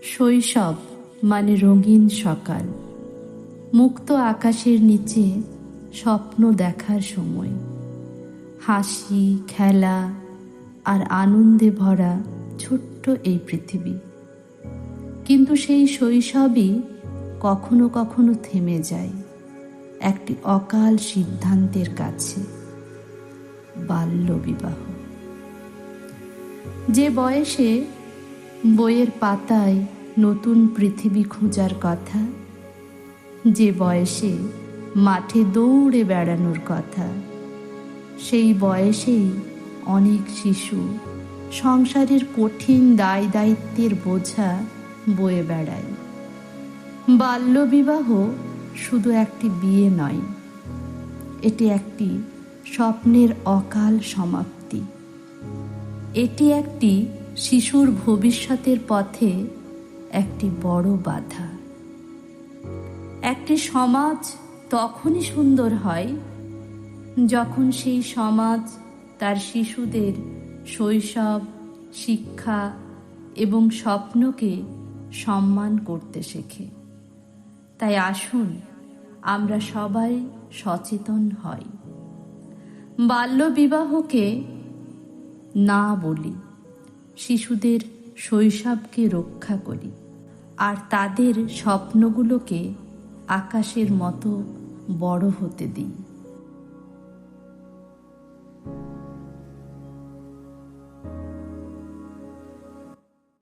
শৈশব মানে রঙিন সকাল, মুক্ত আকাশের নিচে স্বপ্ন দেখার সময়, হাসি, খেলা আর আনন্দে ভরা ছোট্ট এই পৃথিবী। কিন্তু সেই শৈশবই কখনো কখনো থেমে যায় একটি অকাল সিদ্ধান্তের কাছে, বাল্যবিবাহ। যে বয়সে বইয়ের পাতায় নতুন পৃথিবী খোঁজার কথা, যে বয়সে মাঠে দৌড়ে বেড়ানোর কথা, সেই বয়সেই অনেক শিশু সংসারের কঠিন দায় দায়িত্বের বোঝা বয়ে বেড়ায়। বাল্যবিবাহ শুধু একটি বিয়ে নয়, এটি একটি স্বপ্নের অকাল সমাপ্তি। এটি একটি শিশুর ভবিষ্যতের পথে একটি বড় বাধা। একটি সমাজ তখনই সুন্দর হয় যখন সেই সমাজ তার শিশুদের শৈশব, শিক্ষা এবং স্বপ্নকে সম্মান করতে শেখে। তাই আসুন আমরা সবাই সচেতন হই, বাল্যবিবাহকে না বলি, শিশুদের শৈশবকে রক্ষা করি আর তাদের স্বপ্নগুলোকে আকাশের মতো বড় হতে দিই।